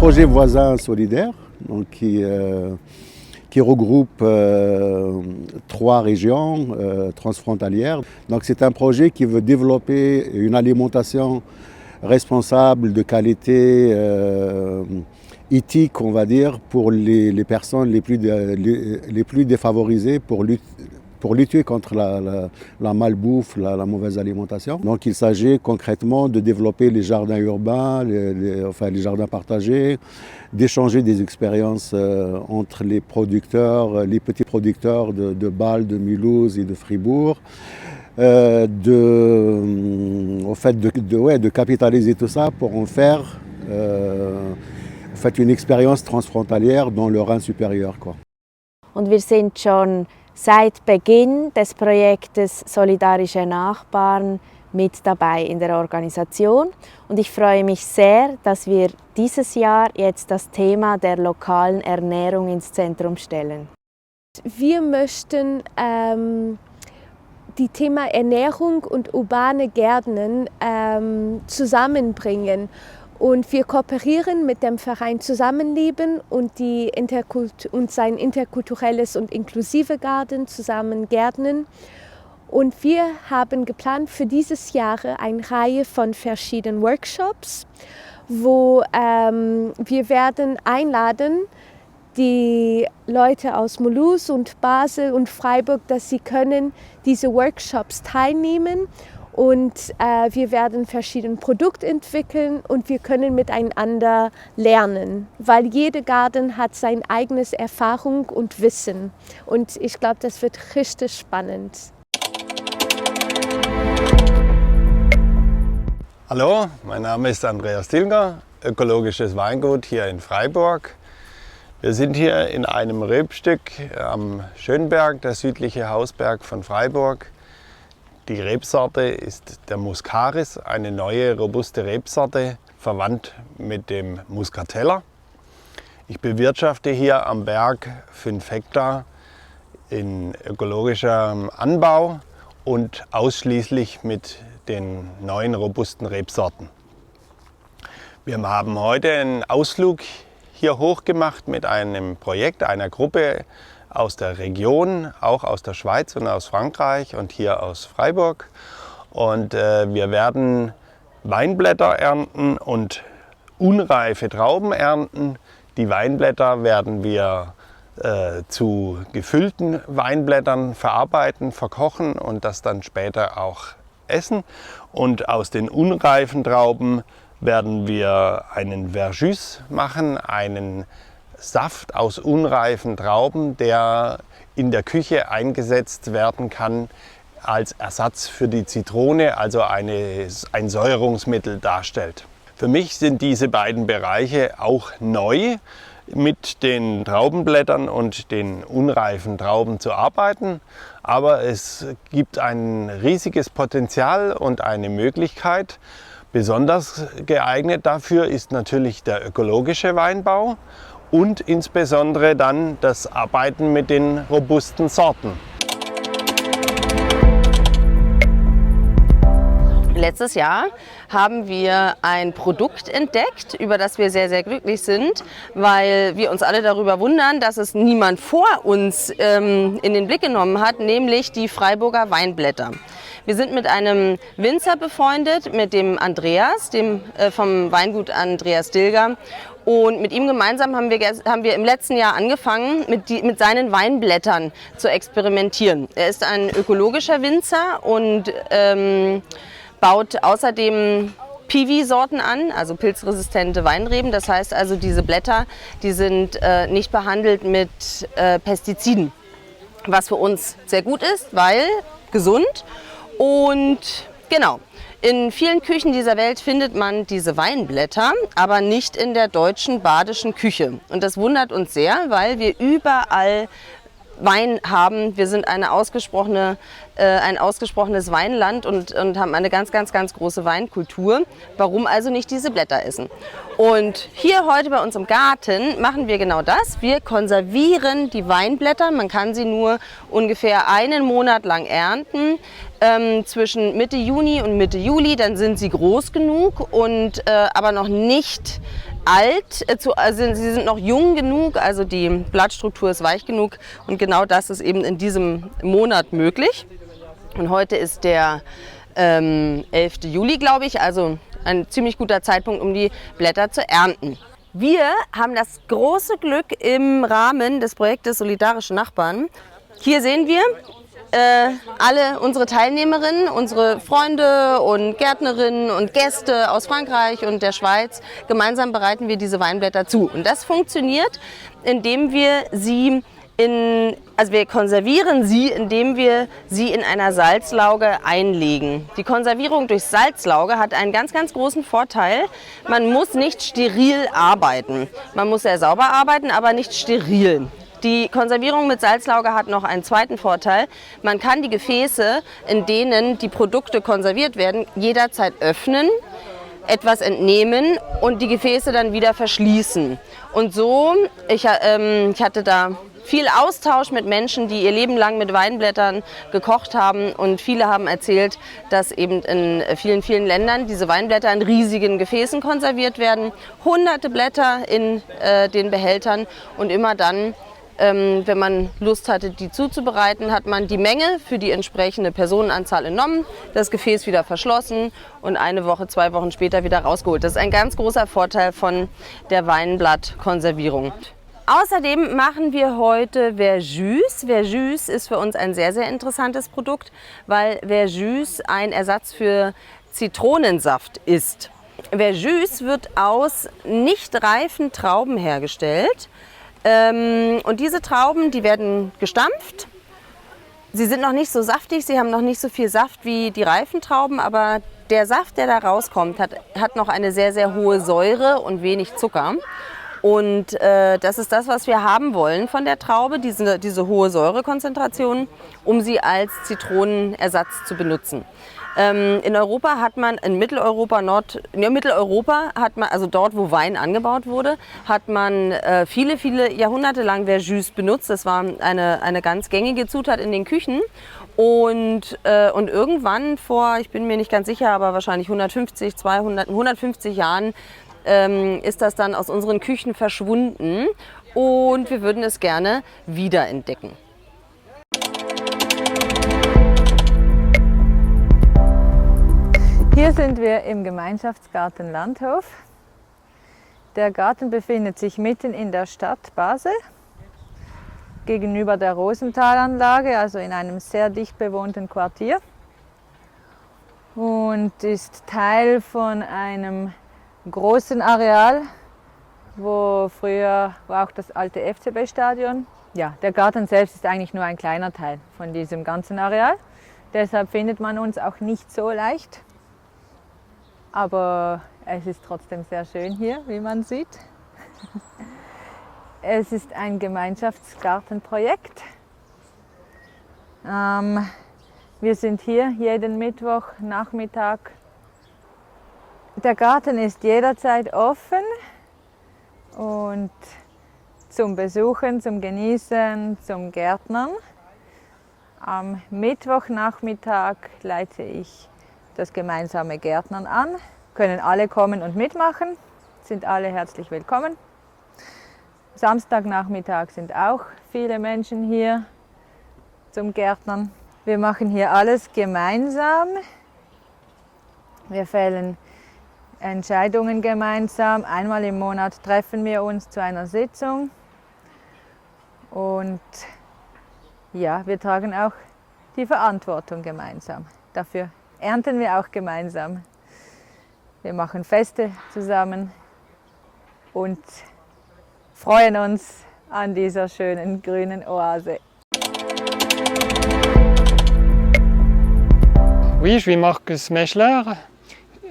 projet voisin solidaire donc qui regroupe 3 régions transfrontalières. Donc c'est un projet qui veut développer une alimentation responsable, de qualité, éthique, on va dire, pour les personnes les plus défavorisées pour lutter contre la malbouffe, la mauvaise alimentation. Donc il s'agit concrètement de développer les jardins urbains, les jardins partagés, d'échanger des expériences entre les petits producteurs de Bâle, de Mulhouse et de Fribourg, de capitaliser tout ça pour en faire une Experience transfrontalière dans le Rhin supérieur, quoi. Und wir sind schon seit Beginn des Projektes Solidarische Nachbarn mit dabei in der Organisation. Und ich freue mich sehr, dass wir dieses Jahr jetzt das Thema der lokalen Ernährung ins Zentrum stellen. Wir möchten die Thema Ernährung und urbane Gärtnen zusammenbringen. Und wir kooperieren mit dem Verein Zusammenleben und sein interkulturelles und inklusive Garten zusammen gärtnen. Und wir haben geplant für dieses Jahr eine Reihe von verschiedenen Workshops, wo wir werden einladen, die Leute aus Mulhouse und Basel und Freiburg, dass sie können diese Workshops teilnehmen. Und wir werden verschiedene Produkte entwickeln und wir können miteinander lernen, weil jeder Garten hat seine eigene Erfahrung und Wissen. Und ich glaube, das wird richtig spannend. Hallo, mein Name ist Andreas Dilger, ökologisches Weingut hier in Freiburg. Wir sind hier in einem Rebstück am Schönberg, der südliche Hausberg von Freiburg. Die Rebsorte ist der Muscaris, eine neue, robuste Rebsorte, verwandt mit dem Muscateller. Ich bewirtschafte hier am Berg 5 Hektar in ökologischem Anbau und ausschließlich mit den neuen, robusten Rebsorten. Wir haben heute einen Ausflug hier hoch gemacht mit einem Projekt, einer Gruppe aus der Region, auch aus der Schweiz und aus Frankreich und hier aus Freiburg. Und wir werden Weinblätter ernten und unreife Trauben ernten. Die Weinblätter werden wir zu gefüllten Weinblättern verarbeiten, verkochen und das dann später auch essen. Und aus den unreifen Trauben werden wir einen Verjus machen, einen Saft aus unreifen Trauben, der in der Küche eingesetzt werden kann als Ersatz für die Zitrone, also ein Säuerungsmittel darstellt. Für mich sind diese beiden Bereiche auch neu, mit den Traubenblättern und den unreifen Trauben zu arbeiten. Aber es gibt ein riesiges Potenzial und eine Möglichkeit. Besonders geeignet dafür ist natürlich der ökologische Weinbau und insbesondere dann das Arbeiten mit den robusten Sorten. Letztes Jahr haben wir ein Produkt entdeckt, über das wir sehr, sehr glücklich sind, weil wir uns alle darüber wundern, dass es niemand vor uns in den Blick genommen hat, nämlich die Freiburger Weinblätter. Wir sind mit einem Winzer befreundet, mit dem Andreas, vom Weingut Andreas Dilger. Und mit ihm gemeinsam haben wir im letzten Jahr angefangen, mit seinen Weinblättern zu experimentieren. Er ist ein ökologischer Winzer und baut außerdem Piwi-Sorten an, also pilzresistente Weinreben. Das heißt also, diese Blätter, die sind nicht behandelt mit Pestiziden. Was für uns sehr gut ist, weil gesund. Und genau, in vielen Küchen dieser Welt findet man diese Weinblätter, aber nicht in der deutschen badischen Küche. Und das wundert uns sehr, weil wir überall Wein haben. Wir sind ein ausgesprochenes Weinland und haben eine ganz, ganz, ganz große Weinkultur. Warum also nicht diese Blätter essen? Und hier heute bei uns im Garten machen wir genau das. Wir konservieren die Weinblätter. Man kann sie nur ungefähr einen Monat lang ernten. Zwischen Mitte Juni und Mitte Juli, dann sind sie groß genug und aber noch nicht alt, also sie sind noch jung genug, also die Blattstruktur ist weich genug und genau das ist eben in diesem Monat möglich. Und heute ist der 11. Juli, glaube ich, also ein ziemlich guter Zeitpunkt, um die Blätter zu ernten. Wir haben das große Glück im Rahmen des Projektes Solidarische Nachbarn. Hier sehen wir alle unsere Teilnehmerinnen, unsere Freunde und Gärtnerinnen und Gäste aus Frankreich und der Schweiz. Gemeinsam bereiten wir diese Weinblätter zu. Und das funktioniert, indem wir sie wir konservieren sie, indem wir sie in einer Salzlauge einlegen. Die Konservierung durch Salzlauge hat einen ganz, ganz großen Vorteil. Man muss nicht steril arbeiten. Man muss sehr sauber arbeiten, aber nicht steril. Die Konservierung mit Salzlauge hat noch einen zweiten Vorteil. Man kann die Gefäße, in denen die Produkte konserviert werden, jederzeit öffnen, etwas entnehmen und die Gefäße dann wieder verschließen. Und so, ich hatte da viel Austausch mit Menschen, die ihr Leben lang mit Weinblättern gekocht haben und viele haben erzählt, dass eben in vielen, vielen Ländern diese Weinblätter in riesigen Gefäßen konserviert werden. Hunderte Blätter in den Behältern und immer dann, wenn man Lust hatte, die zuzubereiten, hat man die Menge für die entsprechende Personenanzahl entnommen, das Gefäß wieder verschlossen und eine Woche, 2 Wochen später wieder rausgeholt. Das ist ein ganz großer Vorteil von der Weinblattkonservierung. Außerdem machen wir heute Verjus. Verjus ist für uns ein sehr, sehr interessantes Produkt, weil Verjus ein Ersatz für Zitronensaft ist. Verjus wird aus nicht reifen Trauben hergestellt. Und diese Trauben, die werden gestampft. Sie sind noch nicht so saftig, sie haben noch nicht so viel Saft wie die reifen Trauben, aber der Saft, der da rauskommt, hat noch eine sehr, sehr hohe Säure und wenig Zucker. Und das ist das, was wir haben wollen von der Traube, diese hohe Säurekonzentration, um sie als Zitronenersatz zu benutzen. In Europa hat man, in Mitteleuropa, Mitteleuropa hat man, also dort, wo Wein angebaut wurde, hat man viele, viele Jahrhunderte lang Verjus benutzt. Das war eine ganz gängige Zutat in den Küchen. Und irgendwann vor, ich bin mir nicht ganz sicher, aber wahrscheinlich 150, 200, 150 Jahren ist das dann aus unseren Küchen verschwunden und wir würden es gerne wiederentdecken. Hier sind wir im Gemeinschaftsgarten Landhof. Der Garten befindet sich mitten in der Stadt Basel, gegenüber der Rosenthalanlage, also in einem sehr dicht bewohnten Quartier, und ist Teil von einem großen Areal, wo früher war auch das alte FCB-Stadion. Ja, der Garten selbst ist eigentlich nur ein kleiner Teil von diesem ganzen Areal. Deshalb findet man uns auch nicht so leicht. Aber es ist trotzdem sehr schön hier, wie man sieht. Es ist ein Gemeinschaftsgartenprojekt. Wir sind hier jeden Mittwochnachmittag. Der Garten ist jederzeit offen und zum Besuchen, zum Genießen, zum Gärtnern. Am Mittwochnachmittag leite ich das gemeinsame Gärtnern an. Können alle kommen und mitmachen, sind alle herzlich willkommen. Samstagnachmittag sind auch viele Menschen hier zum Gärtnern. Wir machen hier alles gemeinsam. Wir fällen Entscheidungen gemeinsam. Einmal im Monat treffen wir uns zu einer Sitzung. Und ja, wir tragen auch die Verantwortung gemeinsam. Dafür ernten wir auch gemeinsam. Wir machen Feste zusammen und freuen uns an dieser schönen grünen Oase. Oui, je suis Marcus Mechler.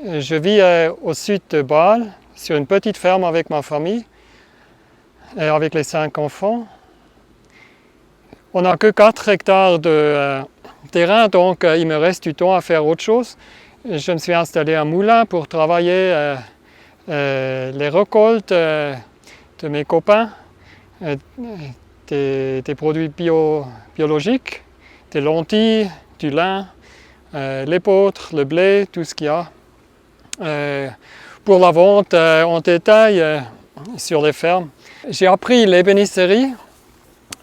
Je vis au sud de Bâle, sur une petite ferme avec ma famille, avec les 5 enfants. On n'a que 4 hectares de terrain, donc il me reste du temps à faire autre chose. Je me suis installé un moulin pour travailler les récoltes de mes copains, des produits biologiques, des lentilles, du lin, l'épeautre, le blé, tout ce qu'il y a. pour la vente en détail sur les fermes. J'ai appris l'ébénisterie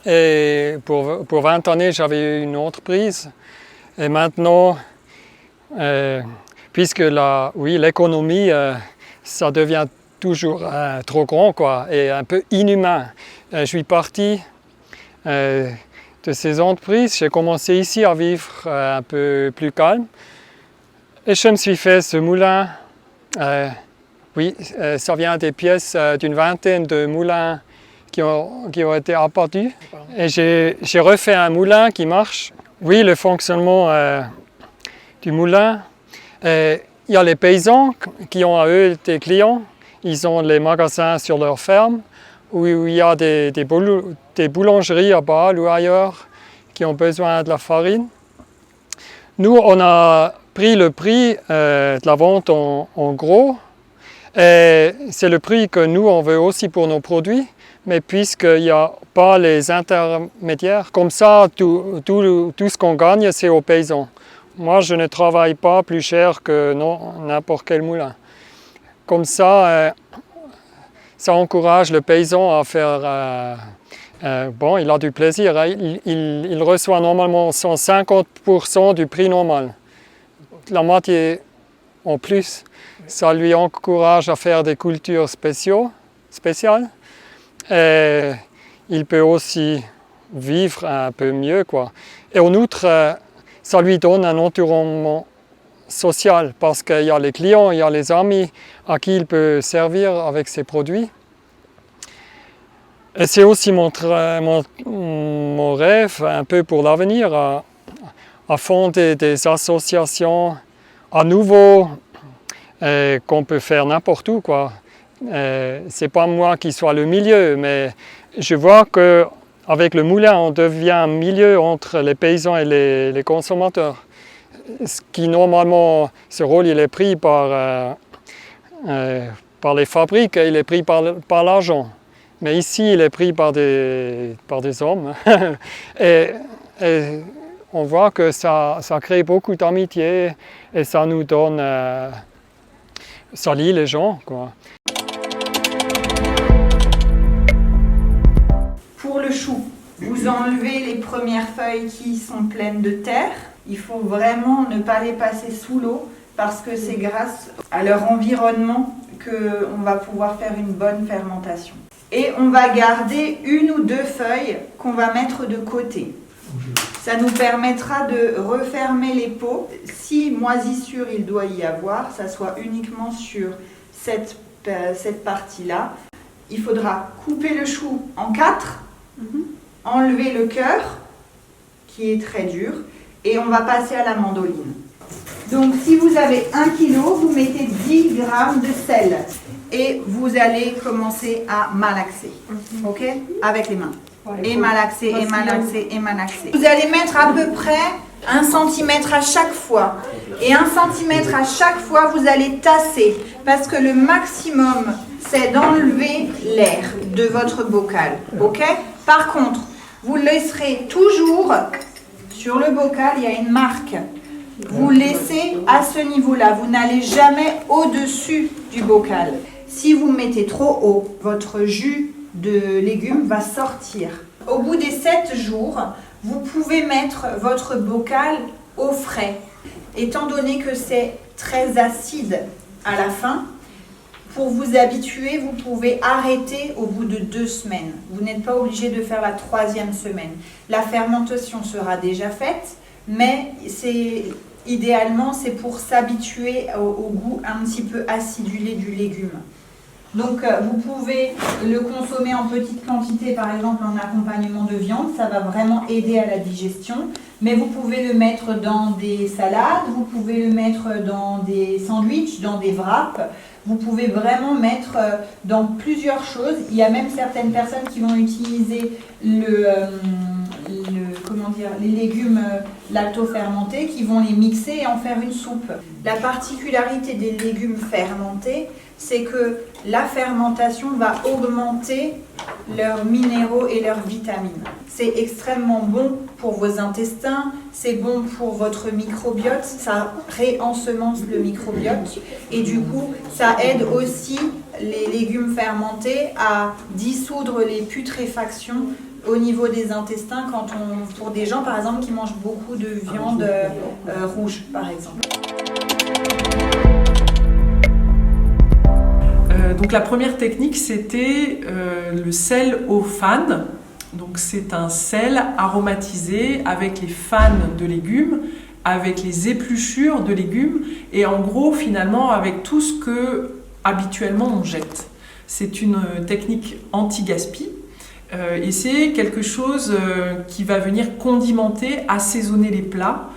et pour 20 années j'avais une entreprise et maintenant, puisque l'économie ça devient toujours trop grand quoi, et un peu inhumain, je suis parti de ces entreprises, j'ai commencé ici à vivre un peu plus calme et je me suis fait ce moulin. Ça vient des pièces d'une vingtaine de moulins qui ont été apparus. Et j'ai refait un moulin qui marche. Oui, le fonctionnement du moulin. Il y a les paysans qui ont à eux des clients. Ils ont les magasins sur leur ferme, où il y a des boulangeries à Bâle ou ailleurs qui ont besoin de la farine. Nous, on a pris le prix de la vente en gros. Et c'est le prix que nous, on veut aussi pour nos produits, mais puisqu'il n'y a pas les intermédiaires, comme ça, tout ce qu'on gagne, c'est aux paysans. Moi, je ne travaille pas plus cher que n'importe quel moulin. Comme ça, ça encourage le paysan à faire... il a du plaisir, hein. Il reçoit normalement 150% du prix normal. La moitié en plus. Ça lui encourage à faire des cultures spéciales. Et il peut aussi vivre un peu mieux, quoi. Et en outre, ça lui donne un environnement social parce qu'il y a les clients, il y a les amis à qui il peut servir avec ses produits. Et c'est aussi mon rêve, un peu pour l'avenir, à fonder des associations à nouveau, qu'on peut faire n'importe où, quoi. C'est pas moi qui soit le milieu, mais je vois qu'avec le moulin, on devient un milieu entre les paysans et les consommateurs. Ce qui normalement, ce rôle, il est pris par les fabriques, il est pris par l'argent. Mais ici, il est pris par des hommes. et on voit que ça crée beaucoup d'amitié et ça nous donne... ça lie les gens, quoi. Pour le chou, vous enlevez les premières feuilles qui sont pleines de terre. Il faut vraiment ne pas les passer sous l'eau parce que c'est grâce à leur environnement qu'on va pouvoir faire une bonne fermentation. Et on va garder une ou deux feuilles qu'on va mettre de côté. Ça nous permettra de refermer les pots. Si moisissure il doit y avoir, ça soit uniquement sur cette partie-là. Il faudra couper le chou en 4, enlever le cœur, qui est très dur, et on va passer à la mandoline. Donc si vous avez 1 kg, vous mettez 10 g de sel. Et vous allez commencer à malaxer, ok? Avec les mains. Et malaxer, et malaxer, et malaxer. Vous allez mettre à peu près 1 cm à chaque fois. Et 1 cm à chaque fois, vous allez tasser. Parce que le maximum, c'est d'enlever l'air de votre bocal. Ok? Par contre, vous laisserez toujours, sur le bocal, il y a une marque. Vous laissez à ce niveau-là. Vous n'allez jamais au-dessus du bocal. Si vous mettez trop haut, votre jus de légumes va sortir. Au bout des 7 jours, vous pouvez mettre votre bocal au frais. Étant donné que c'est très acide à la fin, pour vous habituer, vous pouvez arrêter au bout de 2 semaines. Vous n'êtes pas obligé de faire la 3e semaine. La fermentation sera déjà faite, mais idéalement, c'est pour s'habituer au goût un petit peu acidulé du légume. Donc vous pouvez le consommer en petite quantité, par exemple en accompagnement de viande, ça va vraiment aider à la digestion. Mais vous pouvez le mettre dans des salades, vous pouvez le mettre dans des sandwichs, dans des wraps. Vous pouvez vraiment mettre dans plusieurs choses. Il y a même certaines personnes qui vont utiliser les légumes lactofermentés qui vont les mixer et en faire une soupe. La particularité des légumes fermentés, c'est que la fermentation va augmenter leurs minéraux et leurs vitamines. C'est extrêmement bon pour vos intestins, c'est bon pour votre microbiote, ça réensemence le microbiote et du coup ça aide aussi les légumes fermentés à dissoudre les putréfactions au niveau des intestins pour des gens par exemple qui mangent beaucoup de viande rouge par exemple. Donc la première technique, c'était le sel au fan. Donc c'est un sel aromatisé avec les fans de légumes, avec les épluchures de légumes et en gros finalement avec tout ce que habituellement on jette. C'est une technique anti-gaspi et c'est quelque chose qui va venir condimenter, assaisonner les plats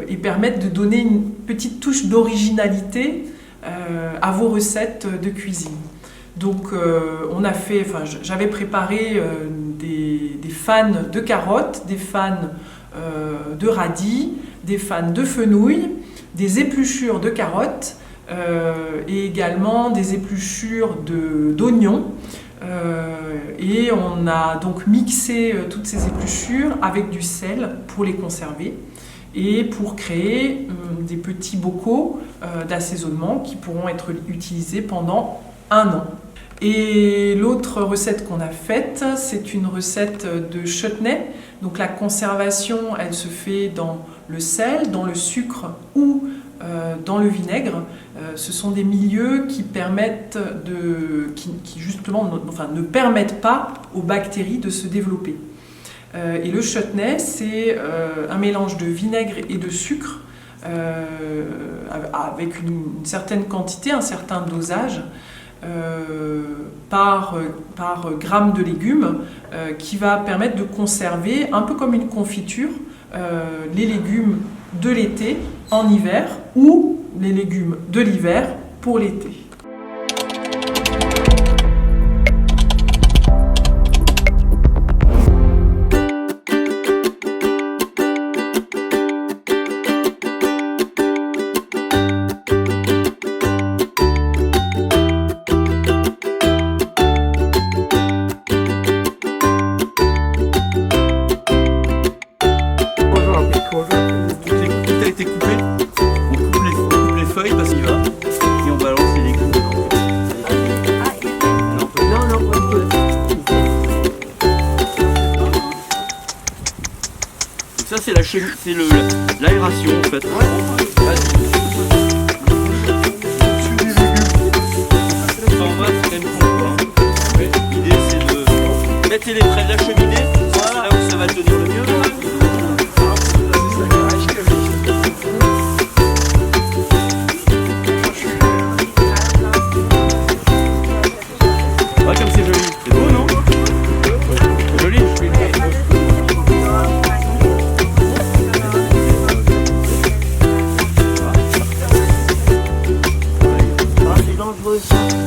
et permettre de donner une petite touche d'originalité à vos recettes de cuisine. Donc j'avais préparé des fans de carottes, des fans de radis, des fans de fenouil, des épluchures de carottes et également des épluchures d'oignons. Et on a donc mixé toutes ces épluchures avec du sel pour les conserver et pour créer des petits bocaux d'assaisonnement qui pourront être utilisés pendant 1 an. Et l'autre recette qu'on a faite, c'est une recette de chutney. Donc la conservation, elle se fait dans le sel, dans le sucre ou dans le vinaigre. Ce sont des milieux qui permettent qui justement ne permettent pas aux bactéries de se développer. Et le chutney, c'est un mélange de vinaigre et de sucre avec une certaine quantité, un certain dosage par gramme de légumes qui va permettre de conserver, un peu comme une confiture, les légumes de l'été en hiver ou les légumes de l'hiver pour l'été. Ça c'est l'aération en fait. L'idée c'est de mettre les près de la cheminée, c'est là où ça va tenir le mieux. Ouais, comme c'est joli, c'est beau non? Joli. C'est dangereux ça.